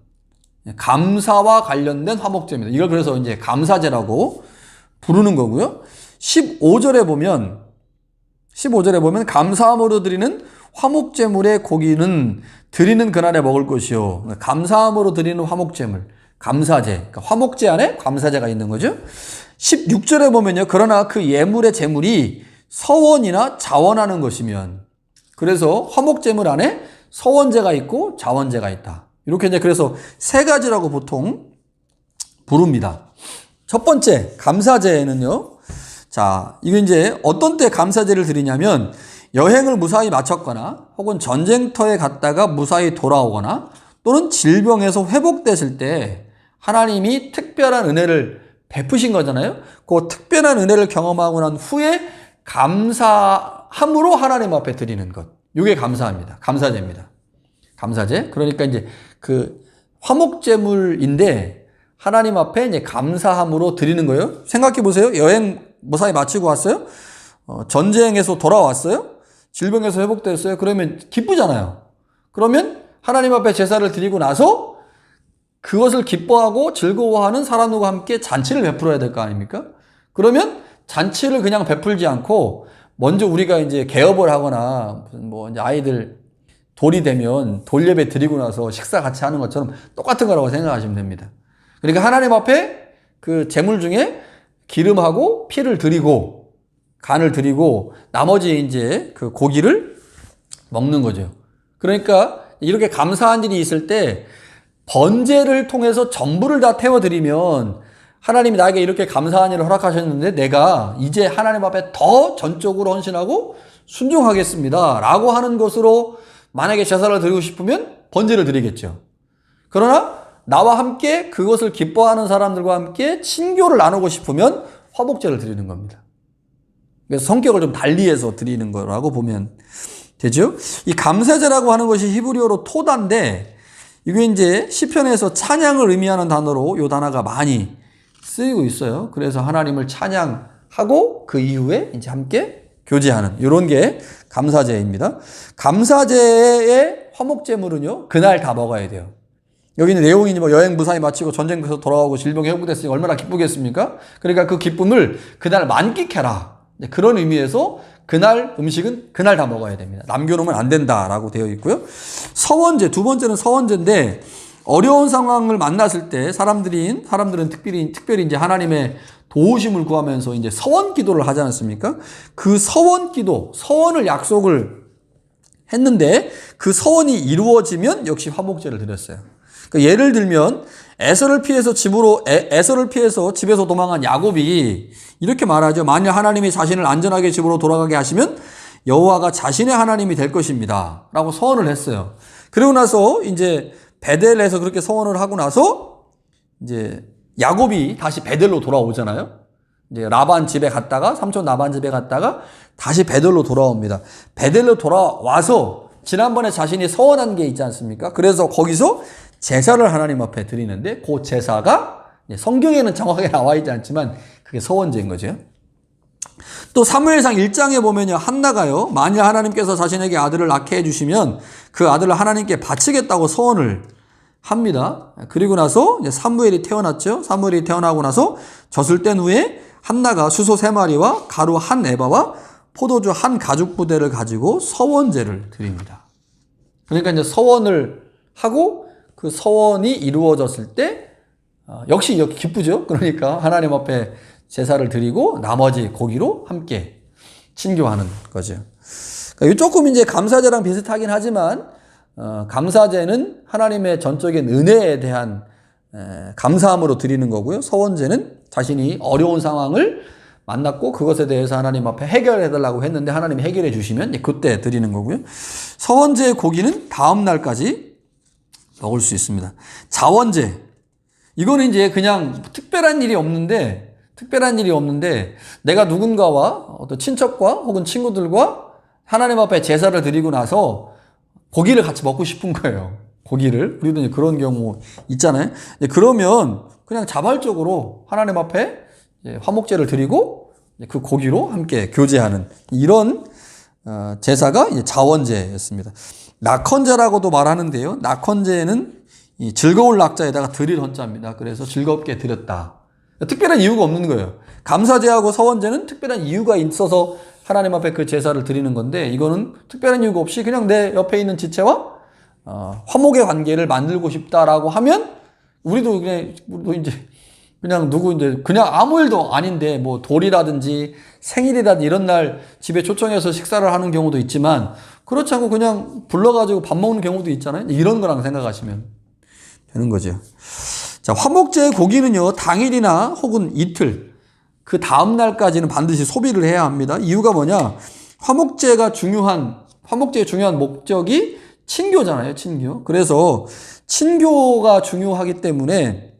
감사와 관련된 화목제입니다. 이걸 그래서 이제 감사제라고 부르는 거고요. 15절에 보면 감사함으로 드리는 화목제물의 고기는 드리는 그날에 먹을 것이요. 감사함으로 드리는 화목제물, 감사제. 그러니까 화목제 안에 감사제가 있는 거죠. 16절에 보면요. 그러나 그 예물의 제물이 서원이나 자원하는 것이면 그래서 화목제물 안에 서원제가 있고 자원제가 있다. 이렇게 이제 그래서 세 가지라고 보통 부릅니다. 첫 번째, 감사제는요. 자, 이거 이제 어떤 때 감사제를 드리냐면 여행을 무사히 마쳤거나 혹은 전쟁터에 갔다가 무사히 돌아오거나 또는 질병에서 회복됐을 때 하나님이 특별한 은혜를 베푸신 거잖아요. 그 특별한 은혜를 경험하고 난 후에 감사함으로 하나님 앞에 드리는 것. 이게 감사합니다. 감사제입니다. 감사제. 그러니까 이제 그 화목제물인데 하나님 앞에 이제 감사함으로 드리는 거예요. 생각해 보세요. 여행 무사히 마치고 왔어요. 전쟁에서 돌아왔어요. 질병에서 회복됐어요. 그러면 기쁘잖아요. 그러면 하나님 앞에 제사를 드리고 나서 그것을 기뻐하고 즐거워하는 사람들과 함께 잔치를 베풀어야 될 거 아닙니까? 그러면 잔치를 그냥 베풀지 않고 먼저 우리가 이제 개업을 하거나 뭐 이제 아이들 돌이 되면 돌 예배 드리고 나서 식사 같이 하는 것처럼 똑같은 거라고 생각하시면 됩니다. 그러니까 하나님 앞에 그 제물 중에 기름하고 피를 드리고 간을 드리고 나머지 이제 그 고기를 먹는 거죠. 그러니까 이렇게 감사한 일이 있을 때 번제를 통해서 전부를 다 태워드리면 하나님이 나에게 이렇게 감사한 일을 허락하셨는데 내가 이제 하나님 앞에 더 전적으로 헌신하고 순종하겠습니다 라고 하는 것으로 만약에 제사를 드리고 싶으면 번제를 드리겠죠. 그러나 나와 함께 그것을 기뻐하는 사람들과 함께 친교를 나누고 싶으면 화목제를 드리는 겁니다. 그래서 성격을 좀 달리해서 드리는 거라고 보면 되죠. 이 감사제라고 하는 것이 히브리어로 토다인데 이게 이제 시편에서 찬양을 의미하는 단어로 이 단어가 많이 쓰이고 있어요. 그래서 하나님을 찬양하고 그 이후에 이제 함께 교제하는 이런 게 감사제입니다. 감사제의 화목제물은요 그날 다 먹어야 돼요. 여기는 내용이 뭐 여행 무사히 마치고 전쟁에서 돌아오고 질병이 회복됐으니 얼마나 기쁘겠습니까? 그러니까 그 기쁨을 그날 만끽해라. 그런 의미에서 그날 음식은 그날 다 먹어야 됩니다. 남겨놓으면 안 된다라고 되어 있고요. 서원제, 두 번째는 서원제인데 어려운 상황을 만났을 때 사람들은 특별히 이제 하나님의 도우심을 구하면서 이제 서원 기도를 하지 않습니까? 그 서원 기도, 서원을 약속을 했는데 그 서원이 이루어지면 역시 화목제를 드렸어요. 그러니까 예를 들면 에서를 피해서 집에서 도망한 야곱이 이렇게 말하죠. 만약 하나님이 자신을 안전하게 집으로 돌아가게 하시면 여호와가 자신의 하나님이 될 것입니다. 라고 서원을 했어요. 그리고 나서 이제 베델에서 그렇게 서원을 하고 나서 이제 야곱이 다시 베델로 돌아오잖아요. 이제 라반 집에 갔다가 삼촌 라반 집에 갔다가 다시 베델로 돌아옵니다. 베델로 돌아와서 지난번에 자신이 서원한 게 있지 않습니까? 그래서 거기서 제사를 하나님 앞에 드리는데 그 제사가 성경에는 정확하게 나와 있지 않지만 그게 서원제인 거죠. 또 사무엘상 1장에 보면요 한나가요 만일 하나님께서 자신에게 아들을 낳게 해주시면 그 아들을 하나님께 바치겠다고 서원을 합니다. 그리고 나서 이제 사무엘이 태어났죠. 사무엘이 태어나고 나서 젖을 뗀 후에 한나가 수소 3마리와 가루 1에바와 포도주 1가죽부대를 가지고 서원제를 드립니다. 그러니까 이제 서원을 하고 그 서원이 이루어졌을 때 역시 기쁘죠. 그러니까 하나님 앞에 제사를 드리고 나머지 고기로 함께 친교하는 거죠. 그러니까 조금 이제 감사제랑 비슷하긴 하지만 감사제는 하나님의 전적인 은혜에 대한 감사함으로 드리는 거고요. 서원제는 자신이 어려운 상황을 만났고 그것에 대해서 하나님 앞에 해결해 달라고 했는데 하나님이 해결해 주시면 그때 드리는 거고요. 서원제의 고기는 다음 날까지 먹을 수 있습니다. 자원제. 이거는 이제 그냥 특별한 일이 없는데 내가 누군가와 어떤 친척과 혹은 친구들과 하나님 앞에 제사를 드리고 나서 고기를 같이 먹고 싶은 거예요. 고기를. 우리도 이제 그런 경우 있잖아요. 그러면 그냥 자발적으로 하나님 앞에 화목제를 드리고 그 고기로 함께 교제하는 이런 제사가 이제 자원제였습니다. 낙헌제라고도 말하는데요. 낙헌제는 이 즐거울 낙자에다가 드릴 헌자입니다. 그래서 즐겁게 드렸다. 특별한 이유가 없는 거예요. 감사제하고 서원제는 특별한 이유가 있어서 하나님 앞에 그 제사를 드리는 건데 이거는 특별한 이유가 없이 그냥 내 옆에 있는 지체와 화목의 관계를 만들고 싶다라고 하면 우리도 그냥 아무 일도 아닌데 뭐 돌이라든지 생일이라든지 이런 날 집에 초청해서 식사를 하는 경우도 있지만 그렇지 않고 그냥 불러가지고 밥 먹는 경우도 있잖아요. 이런 거랑 생각하시면 되는 거죠. 자, 화목제의 고기는요, 당일이나 혹은 이틀, 그 다음날까지는 반드시 소비를 해야 합니다. 이유가 뭐냐? 화목제의 중요한 목적이 친교잖아요, 친교. 그래서 친교가 중요하기 때문에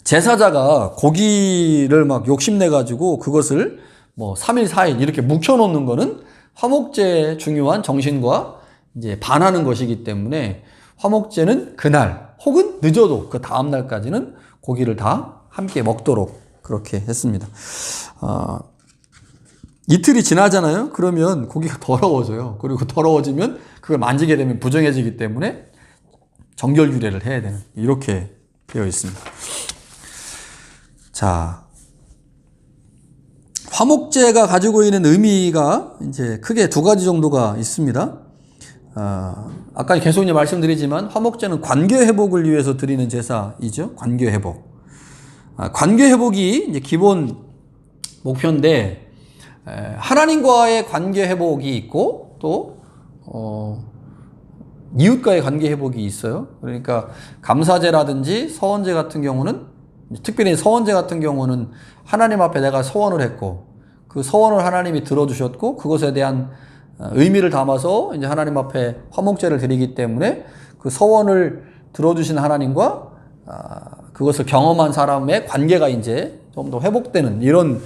제사자가 고기를 막 욕심내가지고 그것을 뭐 3일, 4일 이렇게 묵혀놓는 거는 화목제의 중요한 정신과 이제 반하는 것이기 때문에 화목제는 그날 혹은 늦어도 그 다음날까지는 고기를 다 함께 먹도록 그렇게 했습니다. 이틀이 지나잖아요. 그러면 고기가 더러워져요. 그리고 더러워지면 그걸 만지게 되면 부정해지기 때문에 정결규례를 해야 되는, 이렇게 되어 있습니다. 자, 화목제가 가지고 있는 의미가 이제 크게 두 가지 정도가 있습니다. 아까 계속 이제 말씀드리지만 화목제는 관계 회복을 위해서 드리는 제사이죠. 관계 회복. 관계 회복이 이제 기본 목표인데, 하나님과의 관계 회복이 있고 또 이웃과의 관계 회복이 있어요. 그러니까 감사제라든지 서원제 같은 경우는, 특별히 서원제 같은 경우는 하나님 앞에 내가 서원을 했고 그 서원을 하나님이 들어주셨고 그것에 대한 의미를 담아서 이제 하나님 앞에 화목제를 드리기 때문에 그 서원을 들어주신 하나님과 그것을 경험한 사람의 관계가 이제 좀 더 회복되는 이런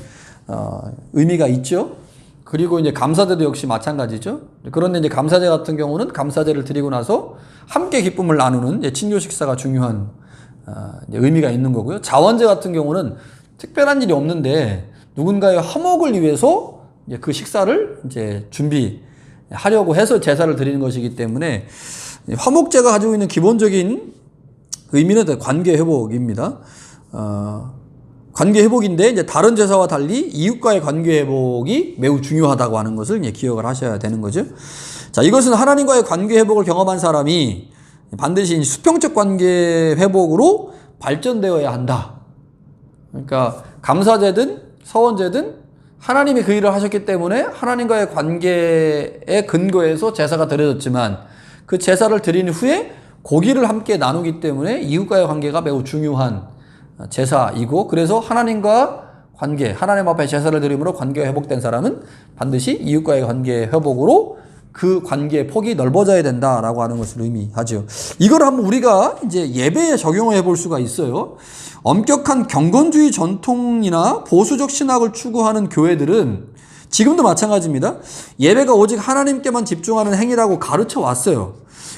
의미가 있죠. 그리고 이제 감사제도 역시 마찬가지죠. 그런데 이제 감사제 같은 경우는 감사제를 드리고 나서 함께 기쁨을 나누는 이제 친교 식사가 중요한 의미가 있는 거고요. 자원제 같은 경우는 특별한 일이 없는데 누군가의 화목을 위해서 이제 그 식사를 이제 준비하려고 해서 제사를 드리는 것이기 때문에 화목제가 가지고 있는 기본적인 의미는 관계 회복입니다. 관계 회복인데 이제 다른 제사와 달리 이웃과의 관계 회복이 매우 중요하다고 하는 것을 이제 기억을 하셔야 되는 거죠. 자, 이것은 하나님과의 관계 회복을 경험한 사람이 반드시 수평적 관계 회복으로 발전되어야 한다. 그러니까 감사제든 서원제든 하나님이 그 일을 하셨기 때문에 하나님과의 관계에 근거해서 제사가 드려졌지만 그 제사를 드린 후에 고기를 함께 나누기 때문에 이웃과의 관계가 매우 중요한 제사이고, 그래서 하나님과 관계, 하나님 앞에 제사를 드림으로 관계가 회복된 사람은 반드시 이웃과의 관계 회복으로 그 관계의 폭이 넓어져야 된다라고 하는 것을 의미하죠. 이걸 한번 우리가 이제 예배에 적용해 볼 수가 있어요. 엄격한 경건주의 전통이나 보수적 신학을 추구하는 교회들은 지금도 마찬가지입니다. 예배가 오직 하나님께만 집중하는 행위라고 가르쳐 왔어요.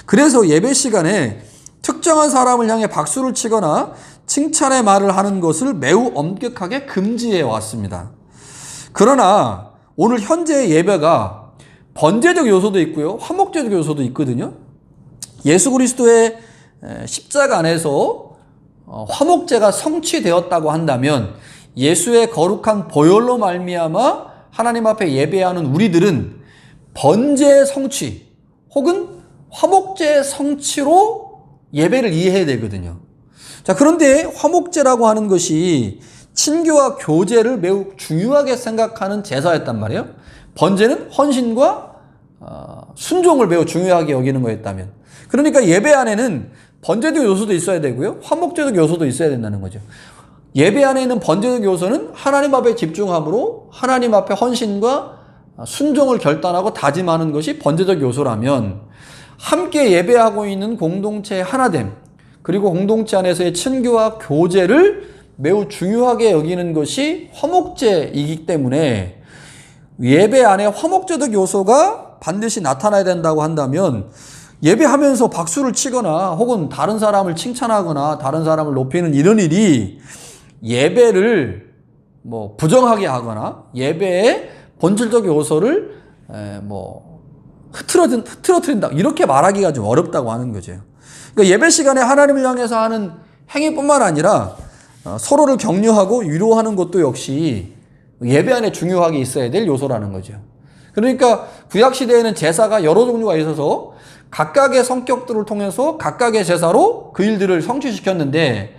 그래서 예배 시간에 특정한 사람을 향해 박수를 치거나 칭찬의 말을 하는 것을 매우 엄격하게 금지해 왔습니다. 그러나 오늘 현재의 예배가 번제적 요소도 있고요, 화목제적 요소도 있거든요. 예수 그리스도의 십자가 안에서 화목제가 성취되었다고 한다면 예수의 거룩한 보혈로 말미암아 하나님 앞에 예배하는 우리들은 번제의 성취 혹은 화목제의 성취로 예배를 이해해야 되거든요. 자, 그런데 화목제라고 하는 것이 친교와 교제를 매우 중요하게 생각하는 제사였단 말이에요. 번제는 헌신과 순종을 매우 중요하게 여기는 거였다면, 그러니까 예배 안에는 번제적 요소도 있어야 되고요, 화목제적 요소도 있어야 된다는 거죠. 예배 안에 있는 번제적 요소는 하나님 앞에 집중함으로 하나님 앞에 헌신과 순종을 결단하고 다짐하는 것이 번제적 요소라면, 함께 예배하고 있는 공동체의 하나됨, 그리고 공동체 안에서의 친교와 교제를 매우 중요하게 여기는 것이 화목제이기 때문에 예배 안에 화목제적 요소가 반드시 나타나야 된다고 한다면, 예배하면서 박수를 치거나 혹은 다른 사람을 칭찬하거나 다른 사람을 높이는 이런 일이 예배를 뭐 부정하게 하거나 예배의 본질적 요소를 흐트러뜨린다, 이렇게 말하기가 좀 어렵다고 하는 거죠. 그러니까 예배 시간에 하나님을 향해서 하는 행위뿐만 아니라 서로를 격려하고 위로하는 것도 역시 예배 안에 중요하게 있어야 될 요소라는 거죠. 그러니까 구약시대에는 제사가 여러 종류가 있어서 각각의 성격들을 통해서 각각의 제사로 그 일들을 성취시켰는데,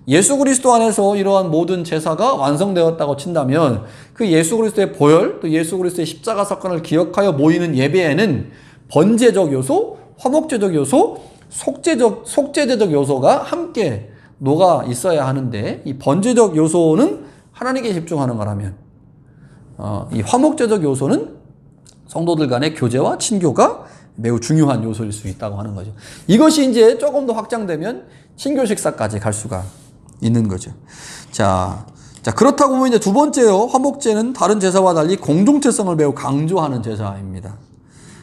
예수 그리스도 안에서 이러한 모든 제사가 완성되었다고 친다면 그 예수 그리스도의 보혈, 또 예수 그리스도의 십자가 사건을 기억하여 모이는 예배에는 번제적 요소, 화목제적 요소, 속죄제적 요소가 함께 녹아 있어야 하는데, 이 번제적 요소는 하나님께 집중하는 거라면, 이 화목제적 요소는 성도들 간의 교제와 친교가 매우 중요한 요소일 수 있다고 하는 거죠. 이것이 이제 조금 더 확장되면 친교 식사까지 갈 수가 있는 거죠. 자, 그렇다고 보면 이제 두 번째요. 화목제는 다른 제사와 달리 공동체성을 매우 강조하는 제사입니다.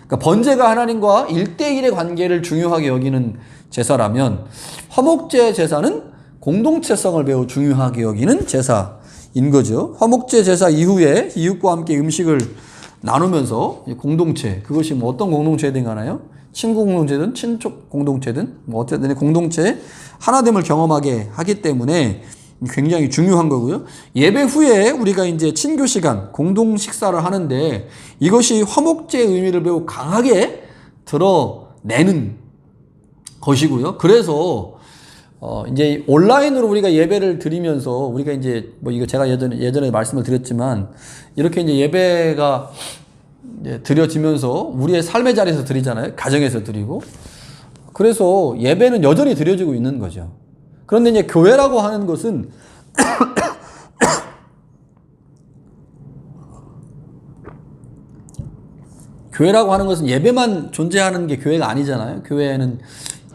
그러니까 번제가 하나님과 1대1의 관계를 중요하게 여기는 제사라면, 화목제 제사는 공동체성을 매우 중요하게 여기는 제사인 거죠. 화목제 제사 이후에 이웃과 함께 음식을 나누면서 공동체, 그것이 뭐 어떤 공동체든 가나요? 친구 공동체든 친족 공동체든 뭐 어쨌든 공동체 하나됨을 경험하게 하기 때문에 굉장히 중요한 거고요. 예배 후에 우리가 이제 친교 시간, 공동 식사를 하는데, 이것이 화목제의 의미를 매우 강하게 드러내는 것이고요. 그래서 이제 온라인으로 우리가 예배를 드리면서, 우리가 이제 뭐 이거 제가 예전에 말씀을 드렸지만, 이렇게 이제 예배가 이제 드려지면서 우리의 삶의 자리에서 드리잖아요. 가정에서 드리고. 그래서 예배는 여전히 드려지고 있는 거죠. 그런데 이제 교회라고 하는 것은 교회라고 하는 것은 예배만 존재하는 게 교회가 아니잖아요. 교회에는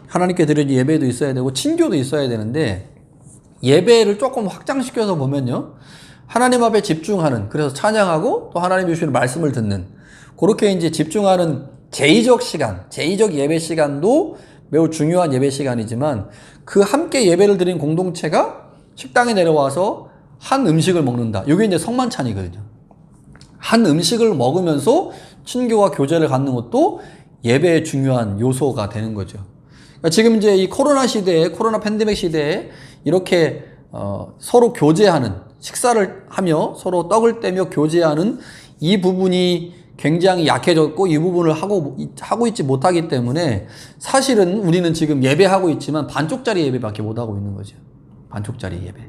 하나님께 드려진 예배도 있어야 되고 친교도 있어야 되는데, 예배를 조금 확장시켜서 보면요, 하나님 앞에 집중하는, 그래서 찬양하고 또 하나님이 주시는 말씀을 듣는, 그렇게 이제 집중하는 제의적 시간, 제의적 예배 시간도 매우 중요한 예배 시간이지만, 그 함께 예배를 드린 공동체가 식당에 내려와서 한 음식을 먹는다. 이게 이제 성만찬이거든요. 한 음식을 먹으면서 친교와 교제를 갖는 것도 예배의 중요한 요소가 되는 거죠. 그러니까 지금 이제 이 코로나 시대에, 코로나 팬데믹 시대에 이렇게 서로 교제하는, 식사를 하며 서로 떡을 떼며 교제하는 이 부분이 굉장히 약해졌고, 이 부분을 하고 있지 못하기 때문에 사실은 우리는 지금 예배하고 있지만 반쪽짜리 예배밖에 못 하고 있는 거죠. 반쪽짜리 예배.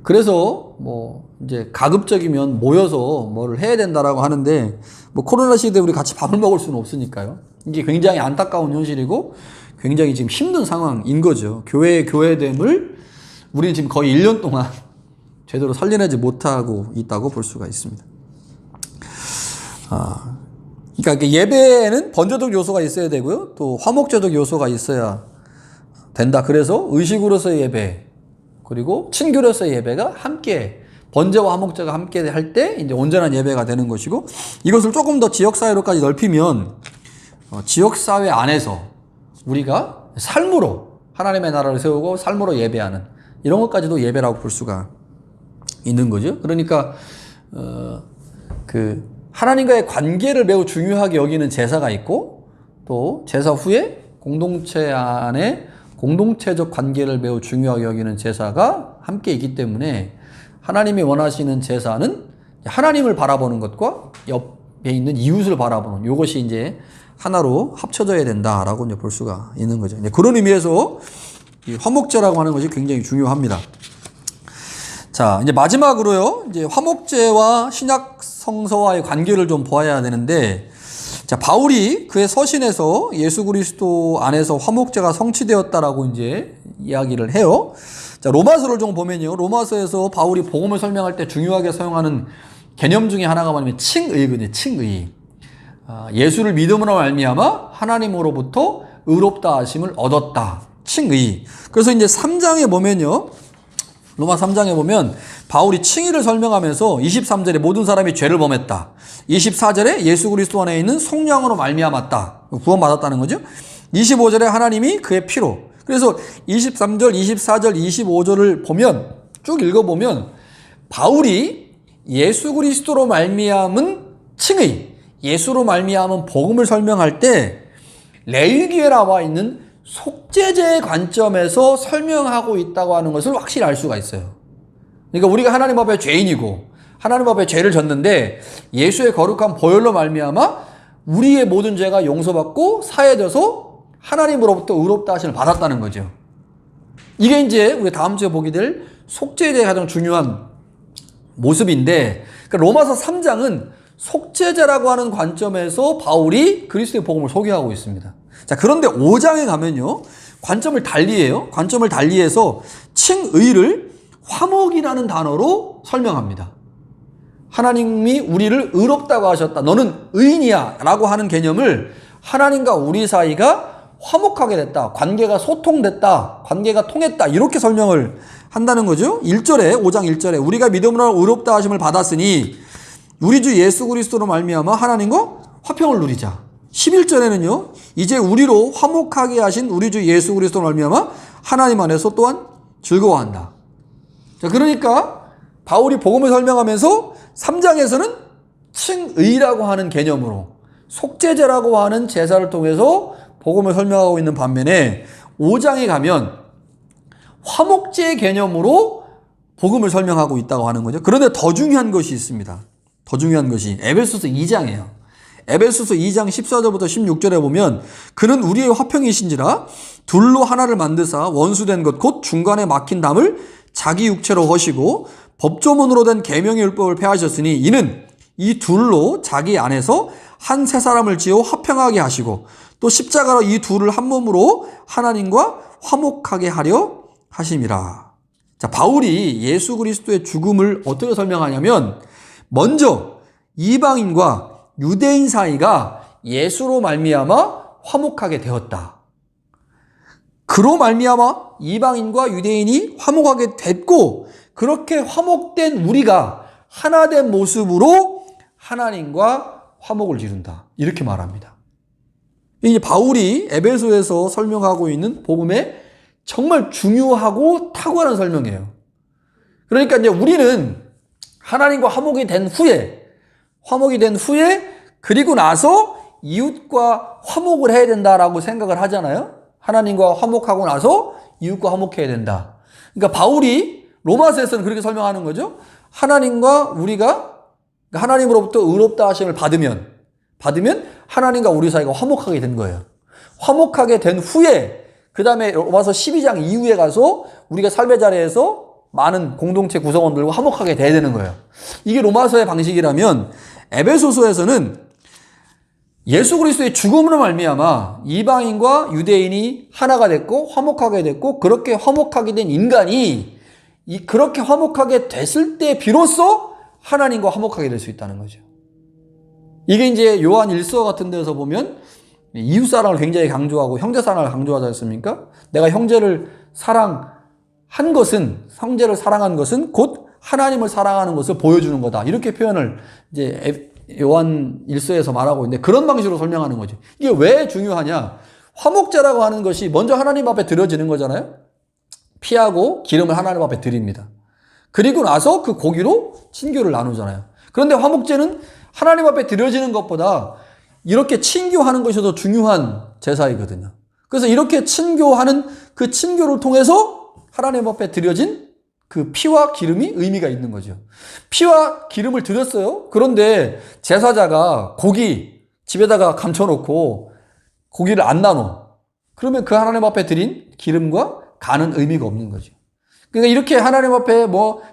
그래서 뭐 이제 가급적이면 모여서 뭐를 해야 된다라고 하는데, 뭐 코로나 시대에 우리 같이 밥을 먹을 수는 없으니까요. 이게 굉장히 안타까운 현실이고 굉장히 지금 힘든 상황인 거죠. 교회의 교회됨을 우리는 지금 거의 1년 동안 제대로 살려내지 못하고 있다고 볼 수가 있습니다. 그러니까 예배에는 번제적 요소가 있어야 되고요, 또 화목제적 요소가 있어야 된다. 그래서 의식으로서의 예배, 그리고 친교로서의 예배가 함께, 번제와 화목제가 함께 할 때 이제 온전한 예배가 되는 것이고, 이것을 조금 더 지역사회로까지 넓히면 지역사회 안에서 우리가 삶으로 하나님의 나라를 세우고 삶으로 예배하는 이런 것까지도 예배라고 볼 수가 있는 거죠. 그러니까 하나님과의 관계를 매우 중요하게 여기는 제사가 있고, 또 제사 후에 공동체 안에 공동체적 관계를 매우 중요하게 여기는 제사가 함께 있기 때문에, 하나님이 원하시는 제사는 하나님을 바라보는 것과 옆에 있는 이웃을 바라보는, 이것이 이제 하나로 합쳐져야 된다라고 이제 볼 수가 있는 거죠. 이제 그런 의미에서 이 화목제라고 하는 것이 굉장히 중요합니다. 자, 이제 마지막으로요, 이제 화목제와 신약 성서와의 관계를 좀 보아야 되는데, 자, 바울이 그의 서신에서 예수 그리스도 안에서 화목제가 성취되었다라고 이제 이야기를 해요. 자, 로마서를 좀 보면요, 로마서에서 바울이 복음을 설명할 때 중요하게 사용하는 개념 중에 하나가 뭐냐면 칭의거든요. 칭의. 예수를 믿음으로 말미암아 하나님으로부터 의롭다 하심을 얻었다. 칭의. 그래서 이제 3장에 보면요, 로마 3장에 보면 바울이 칭의를 설명하면서 23절에 모든 사람이 죄를 범했다. 24절에 예수 그리스도 안에 있는 성령으로 말미암았다. 구원받았다는 거죠. 25절에 하나님이 그의 피로. 그래서 23절, 24절, 25절을 보면, 쭉 읽어보면 바울이 예수 그리스도로 말미암은 칭의, 예수로 말미암은 복음을 설명할 때 레위기에 나와 있는 속죄제의 관점에서 설명하고 있다고 하는 것을 확실히 알 수가 있어요. 그러니까 우리가 하나님 앞에 죄인이고 하나님 앞에 죄를 졌는데 예수의 거룩한 보혈로 말미암아 우리의 모든 죄가 용서받고 사해져서 하나님으로부터 의롭다 하심을 받았다는 거죠. 이게 이제 우리 다음 주에 보게 될 속죄제의 가장 중요한 모습인데, 그러니까 로마서 3장은 속죄제라고 하는 관점에서 바울이 그리스도의 복음을 소개하고 있습니다. 자, 그런데 5장에 가면요, 관점을 달리해요. 관점을 달리해서 칭의를 화목이라는 단어로 설명합니다. 하나님이 우리를 의롭다고 하셨다. 너는 의인이야. 라고 하는 개념을 하나님과 우리 사이가 화목하게 됐다. 관계가 소통됐다. 관계가 통했다. 이렇게 설명을 한다는 거죠. 1절에 5장 1절에 우리가 믿음으로 의롭다 하심을 받았으니 우리 주 예수 그리스도로 말미암아 하나님과 화평을 누리자. 11절에는요. 이제 우리로 화목하게 하신 우리 주 예수 그리스도로 말미암아 하나님 안에서 또한 즐거워한다. 자, 그러니까 바울이 복음을 설명하면서 3장에서는 칭의라고 하는 개념으로 속죄제라고 하는 제사를 통해서 복음을 설명하고 있는 반면에 5장에 가면 화목제 개념으로 복음을 설명하고 있다고 하는 거죠. 그런데 더 중요한 것이 있습니다. 더 중요한 것이 에베소서 2장이에요. 에베소서 2장 14절부터 16절에 보면 그는 우리의 화평이신지라 둘로 하나를 만드사 원수된 것 곧 중간에 막힌 담을 자기 육체로 허시고 법조문으로 된 계명의 율법을 폐하셨으니 이는 이 둘로 자기 안에서 한 세 사람을 지어 화평하게 하시고 또 십자가로 이 둘을 한 몸으로 하나님과 화목하게 하려 하심이라. 자, 바울이 예수 그리스도의 죽음을 어떻게 설명하냐면 먼저 이방인과 유대인 사이가 예수로 말미암아 화목하게 되었다. 그로 말미암아 이방인과 유대인이 화목하게 됐고 그렇게 화목된 우리가 하나된 모습으로 하나님과 화목을 이룬다. 이렇게 말합니다. 이제 바울이 에베소에서 설명하고 있는 복음의 정말 중요하고 탁월한 설명이에요. 그러니까 이제 우리는 하나님과 화목이 된 후에 그리고 나서 이웃과 화목을 해야 된다라고 생각을 하잖아요. 하나님과 화목하고 나서 이웃과 화목해야 된다. 그러니까 바울이 로마서에서는 그렇게 설명하는 거죠. 하나님과 우리가 하나님으로부터 의롭다 하심을 받으면 하나님과 우리 사이가 화목하게 된 거예요. 화목하게 된 후에 그 다음에 로마서 12장 이후에 가서 우리가 삶의 자리에서 많은 공동체 구성원들과 화목하게 돼야 되는 거예요. 이게 로마서의 방식이라면 에베소서에서는 예수 그리스도의 죽음으로 말미암아 이방인과 유대인이 하나가 됐고 화목하게 됐고 그렇게 화목하게 된 인간이 그렇게 화목하게 됐을 때 비로소 하나님과 화목하게 될 수 있다는 거죠. 이게 이제 요한 1서 같은 데서 보면 이웃사랑을 굉장히 강조하고 형제사랑을 강조하지 않습니까? 내가 형제를 사랑한 것은 곧 하나님을 사랑하는 것을 보여주는 거다. 이렇게 표현을 이제 요한 1서에서 말하고 있는데 그런 방식으로 설명하는 거죠. 이게 왜 중요하냐? 화목제라고 하는 것이 먼저 하나님 앞에 드려지는 거잖아요. 피하고 기름을 하나님 앞에 드립니다. 그리고 나서 그 고기로 친교를 나누잖아요. 그런데 화목제는 하나님 앞에 드려지는 것보다 이렇게 친교하는 것이 더 중요한 제사이거든요. 그래서 이렇게 친교하는 그 친교를 통해서 하나님 앞에 드려진 그 피와 기름이 의미가 있는 거죠. 피와 기름을 드렸어요. 그런데 제사자가 고기 집에다가 감춰놓고 고기를 안 나눠. 그러면 그 하나님 앞에 드린 기름과 간은 의미가 없는 거죠. 그러니까 이렇게 하나님 앞에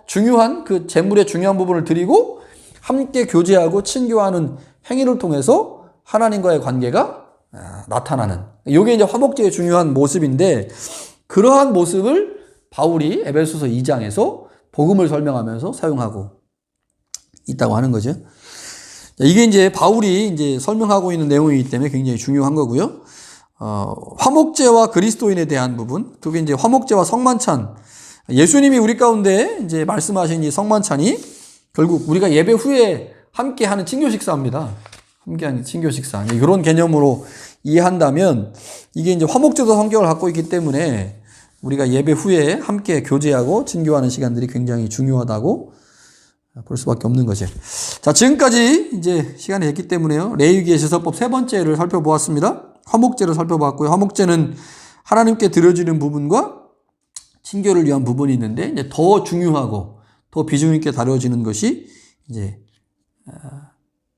중요한 그 제물의 중요한 부분을 드리고 함께 교제하고 친교하는 행위를 통해서 하나님과의 관계가 나타나는. 이게 이제 화목제의 중요한 모습인데 그러한 모습을 바울이 에베소서 2장에서 복음을 설명하면서 사용하고 있다고 하는 거죠. 이게 이제 바울이 이제 설명하고 있는 내용이기 때문에 굉장히 중요한 거고요. 화목제와 그리스도인에 대한 부분, 그게 이제 화목제와 성만찬. 예수님이 우리 가운데 이제 말씀하신 이 성만찬이 결국 우리가 예배 후에 함께 하는 친교 식사입니다. 함께 하는 친교 식사. 이런 개념으로 이해한다면 이게 이제 화목제도 성격을 갖고 있기 때문에 우리가 예배 후에 함께 교제하고 친교하는 시간들이 굉장히 중요하다고 볼 수밖에 없는 거죠. 자, 지금까지 이제 시간이 됐기 때문에요. 레위기의 제사법 세 번째를 살펴보았습니다. 화목제를 살펴봤고요. 화목제는 하나님께 드려지는 부분과 친교를 위한 부분이 있는데 이제 더 중요하고 더 비중 있게 다뤄지는 것이 이제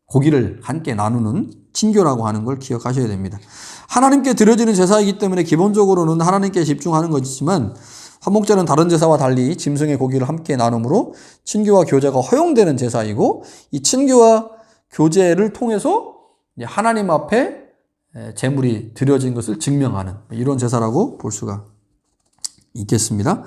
고기를 함께 나누는 친교라고 하는 걸 기억하셔야 됩니다. 하나님께 드려지는 제사이기 때문에 기본적으로는 하나님께 집중하는 것이지만 화목제는 다른 제사와 달리 짐승의 고기를 함께 나눔으로 친교와 교제가 허용되는 제사이고 이 친교와 교제를 통해서 하나님 앞에 제물이 드려진 것을 증명하는 이런 제사라고 볼 수가 있겠습니다.